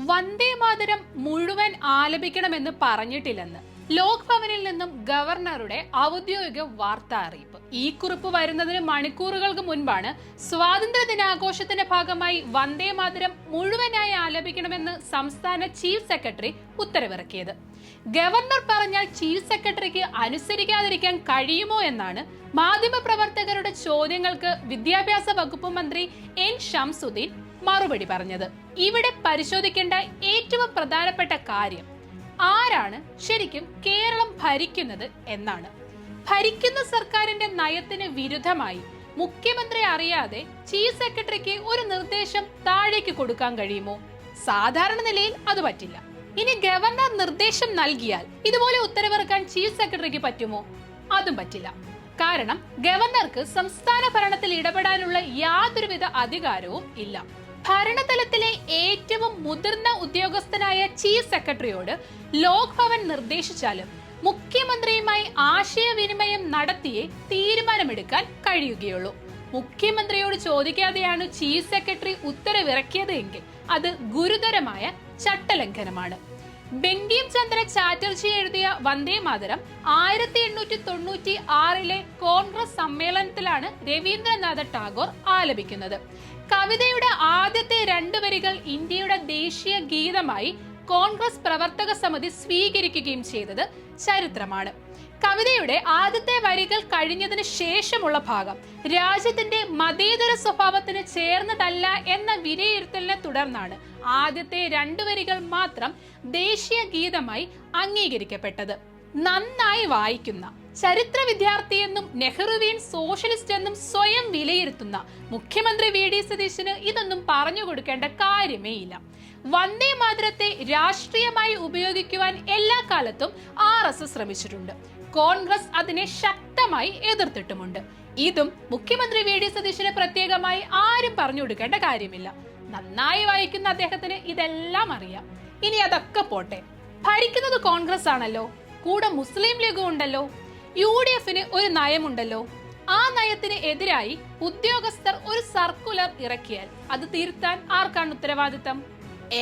വന്ദേ മാതരം മുഴുവൻ ആലപിക്കണമെന്ന് പറഞ്ഞിട്ടില്ലെന്ന് ലോക് ഭവനിൽ നിന്നും ഗവർണറുടെ ഔദ്യോഗിക വാർത്താ അറിയിപ്പ്. ഈ കുറിപ്പ് വരുന്നതിന് മണിക്കൂറുകൾക്ക് മുൻപാണ് സ്വാതന്ത്ര്യ ദിനാഘോഷത്തിന്റെ ഭാഗമായി വന്ദേ മാതരം മുഴുവനായി ആലപിക്കണമെന്ന് സംസ്ഥാന ചീഫ് സെക്രട്ടറി ഉത്തരവിറക്കിയത്. ഗവർണർ പറഞ്ഞാൽ ചീഫ് സെക്രട്ടറിക്ക് അനുസരിക്കാതിരിക്കാൻ കഴിയുമോ എന്നാണ് മാധ്യമപ്രവർത്തകരുടെ ചോദ്യങ്ങൾക്ക് വിദ്യാഭ്യാസ വകുപ്പ് മന്ത്രി എൻ ഷംസുദ്ദീൻ മറുപടി പറഞ്ഞത്. ഇവിടെ പരിശോധിക്കേണ്ട ഏറ്റവും പ്രധാനപ്പെട്ട കാര്യം ആരാണ് ശരിക്കും കേരളം ഭരിക്കുന്നത് എന്നാണ്. ഭരിക്കുന്ന സർക്കാരിന്റെ നയത്തിന് വിരുദ്ധമായി മുഖ്യമന്ത്രി അറിയാതെ ചീഫ് സെക്രട്ടറിക്ക് ഒരു നിർദ്ദേശം താഴേക്ക് കൊടുക്കാൻ കഴിയുമോ? സാധാരണ നിലയിൽ അത് പറ്റില്ല. ഇനി ഗവർണർ നിർദ്ദേശം നൽകിയാൽ ഇതുപോലെ ഉത്തരവിറക്കാൻ ചീഫ് സെക്രട്ടറിക്ക് പറ്റുമോ? അതും പറ്റില്ല. കാരണം ഗവർണർക്ക് സംസ്ഥാന ഭരണത്തിൽ ഇടപെടാനുള്ള യാതൊരുവിധ അധികാരവും ഇല്ല. ഭരണതലത്തിലെ ഏറ്റവും മുതിർന്ന ഉദ്യോഗസ്ഥനായ ചീഫ് സെക്രട്ടറിയോട് ലോക് ഭവൻ നിർദ്ദേശിച്ചാലും മുഖ്യമന്ത്രിയുമായി ആശയവിനിമയം നടത്തിയേ തീരുമാനമെടുക്കാൻ കഴിയുകയുള്ളൂ. മുഖ്യമന്ത്രിയോട് ചോദിക്കാതെയാണ് ചീഫ് സെക്രട്ടറി ഉത്തരവിറക്കിയത് എങ്കിൽ അത് ഗുരുതരമായ ചട്ടലംഘനമാണ്. ബങ്കിം ചന്ദ്ര ചാറ്റർജി എഴുതിയ വന്ദേ മാതരം 1896 കോൺഗ്രസ് സമ്മേളനത്തിലാണ് രവീന്ദ്രനാഥ ടാഗോർ ആലപിക്കുന്നത്. കവിതയുടെ ആദ്യത്തെ 2 വരികൾ ഇന്ത്യയുടെ ദേശീയ ഗീതമായി കോൺഗ്രസ് പ്രവർത്തക സമിതി സ്വീകരിക്കുകയും ചെയ്തത് ചരിത്രമാണ്. കവിതയുടെ ആദ്യത്തെ വരികൾ കഴിഞ്ഞതിന് ശേഷമുള്ള ഭാഗം രാജ്യത്തിന്റെ മതേതര സ്വഭാവത്തിന് ചേർന്നതല്ല എന്ന വിലയിരുത്തലിനെ തുടർന്നാണ് ആദ്യത്തെ 2 വരികൾ മാത്രം ദേശീയ ഗീതമായി അംഗീകരിക്കപ്പെട്ടത്. നന്നായി വായിക്കുന്ന, ചരിത്ര വിദ്യാർത്ഥിയെന്നും നെഹ്റുവിയൻ സോഷ്യലിസ്റ്റ് എന്നും സ്വയം വിലയിരുത്തുന്ന മുഖ്യമന്ത്രി വി.ഡി. സതീശന് ഇതൊന്നും പറഞ്ഞു കൊടുക്കേണ്ട കാര്യമേ ഇല്ല. വന്ദേ മാതരത്തെ രാഷ്ട്രീയമായി ഉപയോഗിക്കുവാൻ എല്ലാ കാലത്തും RSS ശ്രമിച്ചിട്ടുണ്ട്. കോൺഗ്രസ് അതിനെ ശക്തമായി എതിർത്തിട്ടുമുണ്ട്. ഇതും മുഖ്യമന്ത്രി വി.ഡി. സതീശന് പ്രത്യേകമായി ആരും പറഞ്ഞു കൊടുക്കേണ്ട കാര്യമില്ല. നന്നായി വായിക്കുന്ന അദ്ദേഹത്തിന് ഇതെല്ലാം അറിയാം. ഇനി അതൊക്കെ പോട്ടെ, ഭരിക്കുന്നത് കോൺഗ്രസ് ആണല്ലോ, കൂടെ മുസ്ലിം ലീഗും ഉണ്ടല്ലോ, UDFന് ഒരു നയമുണ്ടല്ലോ. ആ നയത്തിന് എതിരായി ഉദ്യോഗസ്ഥർ ഒരു സർക്കുലർ ഇറക്കിയാൽ അത് തിരുത്താൻ ആർക്കാണ് ഉത്തരവാദിത്തം?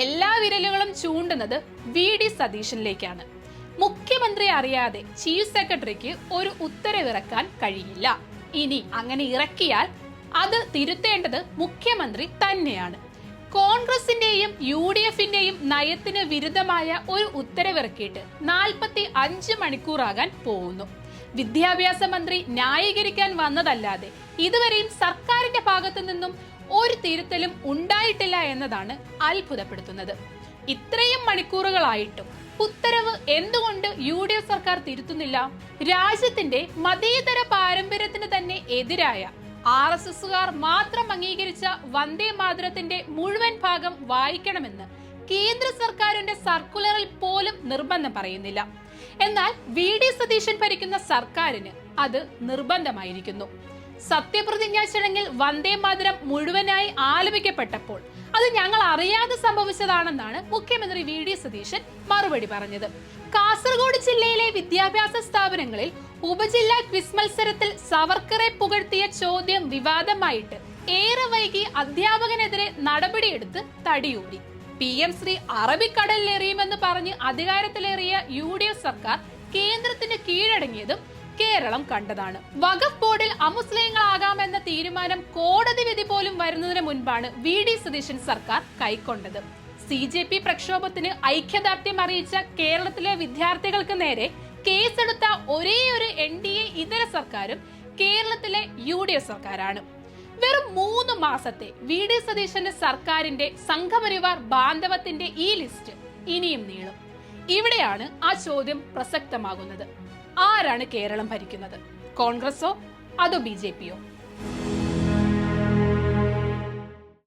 എല്ലാ വിരലുകളും ചൂണ്ടുന്നത് വി.ഡി. സതീശനിലേക്കാണ്. മുഖ്യമന്ത്രി അറിയാതെ ചീഫ് സെക്രട്ടറിക്ക് ഒരു ഉത്തരവിറക്കാൻ കഴിയില്ല. ഇനി അങ്ങനെ ഇറക്കിയാൽ അത് തിരുത്തേണ്ടത് മുഖ്യമന്ത്രി തന്നെയാണ്. കോൺഗ്രസിന്റെയും UDFന്റെയും നയത്തിന് വിരുദ്ധമായ ഒരു ഉത്തരവിറക്കിയിട്ട് 45 മണിക്കൂറാകാൻ പോകുന്നു. വിദ്യാഭ്യാസ മന്ത്രി ന്യായീകരിക്കാൻ വന്നതല്ലാതെ ഇതുവരെയും സർക്കാരിന്റെ ഭാഗത്തു നിന്നും ഒരു തിരുത്തലും ഉണ്ടായിട്ടില്ല എന്നതാണ് അത്ഭുതപ്പെടുത്തുന്നത്. ഇത്രയും മണിക്കൂറുകളായിട്ടും ഉത്തരവ് എന്തുകൊണ്ട് UDF സർക്കാർ തിരുത്തുന്നില്ല? രാജ്യത്തിന്റെ മതേതര പാരമ്പര്യത്തിന് തന്നെ എതിരായ RSSകാർ മാത്രം അംഗീകരിച്ച വന്ദേ മാതരത്തിന്റെ മുഴുവൻ ഭാഗം വായിക്കണമെന്ന് കേന്ദ്ര സർക്കാരിന്റെ സർക്കുലറിൽ പോലും നിർബന്ധം പറയുന്നില്ല. എന്നാൽ വി.ഡി. സതീശൻ ഭരിക്കുന്ന സർക്കാരിന് അത് നിർബന്ധമായിരിക്കുന്നു. സത്യപ്രതിജ്ഞാ ചടങ്ങിൽ വന്ദേ മാതരം മുഴുവനായി ആലപിക്കപ്പെട്ടപ്പോൾ അത് ഞങ്ങൾ അറിയാതെ സംഭവിച്ചതാണെന്നാണ് മുഖ്യമന്ത്രി വി.ഡി. സതീശൻ മറുപടി പറഞ്ഞത്. കാസർഗോഡ് ജില്ലയിലെ വിദ്യാഭ്യാസ സ്ഥാപനങ്ങളിൽ ഉപജില്ലാ ക്വിസ് മത്സരത്തിൽ സവർക്കറെ പുകഴ്ത്തിയ ചോദ്യം വിവാദമായിട്ട് ഏറെ വൈകി അധ്യാപകനെതിരെ നടപടിയെടുത്ത് തടിയൂടി. PM ശ്രീ അറബിക്കടലിലെറിയുമെന്ന് പറഞ്ഞ് അധികാരത്തിലേറിയ UDF സർക്കാർ കേന്ദ്രത്തിന് കീഴടങ്ങിയതും കേരളം കണ്ടതാണ്. വഖഫ് ബോർഡിൽ അമുസ്ലിങ്ങളാകാമെന്ന തീരുമാനം കോടതി വിധി പോലും വരുന്നതിന് മുൻപാണ് വി.ഡി. സതീശൻ സർക്കാർ കൈക്കൊണ്ടത്. CJP പ്രക്ഷോഭത്തിന് ഐക്യദാർഢ്യം അറിയിച്ച കേരളത്തിലെ വിദ്യാർത്ഥികൾക്ക് നേരെ കേസെടുത്ത ഒരേയൊരു NDA ഇതര സർക്കാരും കേരളത്തിലെ UDF സർക്കാരാണ്. വെറും 3 മാസത്തെ വി.ഡി. സതീശന്റെ സർക്കാരിന്റെ സംഘപരിവാർ ബാന്ധവത്തിന്റെ ഈ ലിസ്റ്റ് ഇനിയും നീളും. ഇവിടെയാണ് ആ ചോദ്യം പ്രസക്തമാകുന്നത്. ആരാണ് കേരളം ഭരിക്കുന്നത്? കോൺഗ്രസോ അതോ BJPയോ?